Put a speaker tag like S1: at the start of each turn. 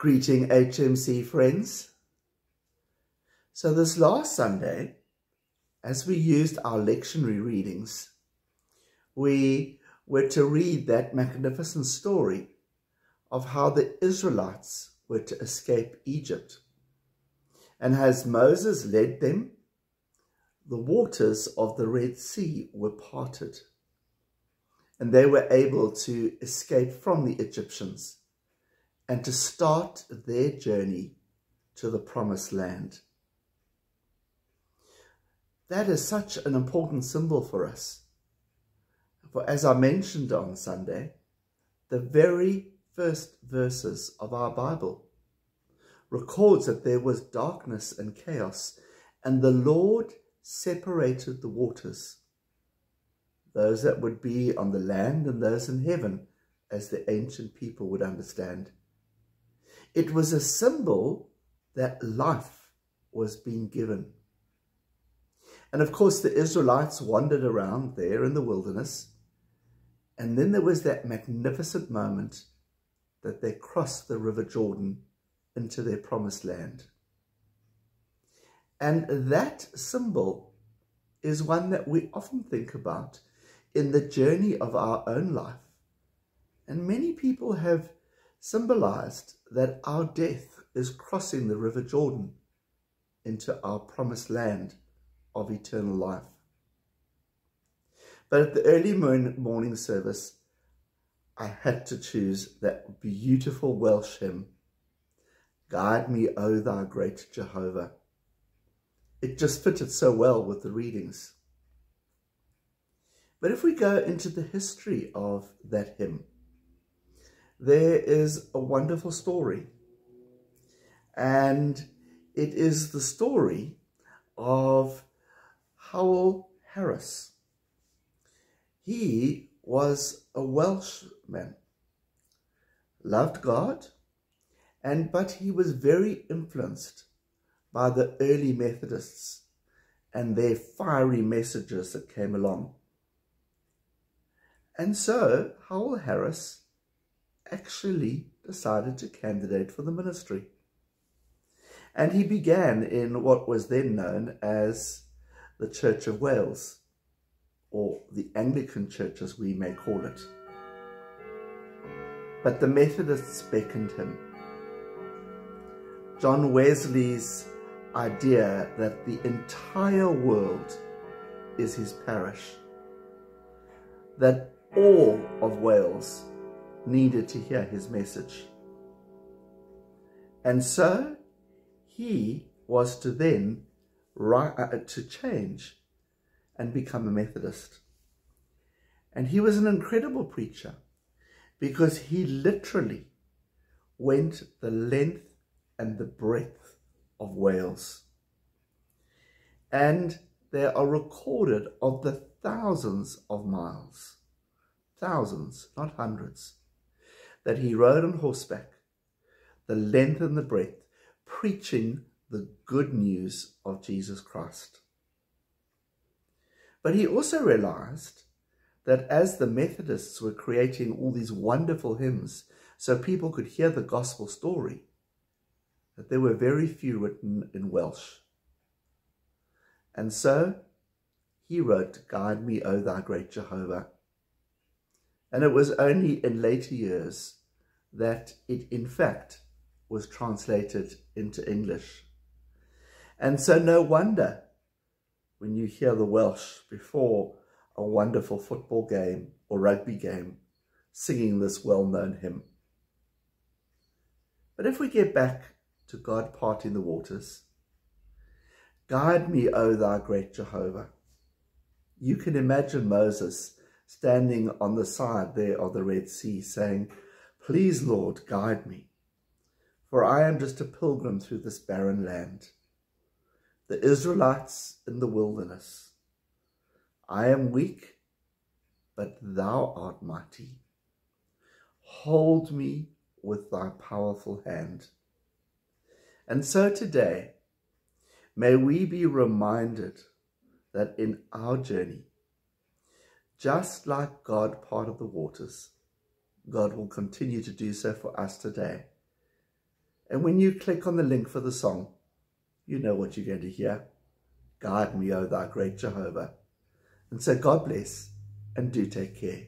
S1: Greeting HMC friends. So this last Sunday, as we used our lectionary readings, we were to read that magnificent story of how the Israelites were to escape Egypt. And as Moses led them, the waters of the Red Sea were parted, and they were able to escape from the Egyptians and to start their journey to the promised land. That is such an important symbol for us. For as I mentioned on Sunday, the very first verses of our Bible records that there was darkness and chaos, and the Lord separated the waters, those that would be on the land and those in heaven, as the ancient people would understand. It was a symbol that life was being given. And of course, the Israelites wandered around there in the wilderness. And then there was that magnificent moment that they crossed the River Jordan into their promised land. And that symbol is one that we often think about in the journey of our own life. And many people have symbolized that our death is crossing the River Jordan into our promised land of eternal life. But at the early morning service, I had to choose that beautiful Welsh hymn, "Guide me, O thou great Jehovah." It just fitted so well with the readings. But if we go into the history of that hymn, there is a wonderful story. And it is the story of Howell Harris. He was a Welshman, loved God, but he was very influenced by the early Methodists and their fiery messages that came along. And so Howell Harris actually decided to candidate for the ministry. And he began in what was then known as the Church of Wales, or the Anglican Church as we may call it. But the Methodists beckoned him. John Wesley's idea that the entire world is his parish, that all of Wales needed to hear his message. And so he was to then to change and become a Methodist. And he was an incredible preacher because he literally went the length and the breadth of Wales. And they are recorded of the thousands of miles, thousands, not hundreds, that he rode on horseback, the length and the breadth, preaching the good news of Jesus Christ. But he also realized that as the Methodists were creating all these wonderful hymns so people could hear the gospel story, that there were very few written in Welsh. And so he wrote, "Guide me, O thou great Jehovah." And it was only in later years that it in fact was translated into English. And so no wonder when you hear the Welsh before a wonderful football game or rugby game singing this well-known hymn. But if we get back to God parting the waters, "Guide me, O thou great Jehovah." You can imagine Moses standing on the side there of the Red Sea saying, "Please, Lord, guide me, for I am just a pilgrim through this barren land. The Israelites in the wilderness. I am weak, but thou art mighty. Hold me with thy powerful hand." And so today, may we be reminded that in our journey, just like God parted the waters, God will continue to do so for us today. And when you click on the link for the song, you know what you're going to hear. Guide me, O thou great Jehovah. And so God bless, and do take care.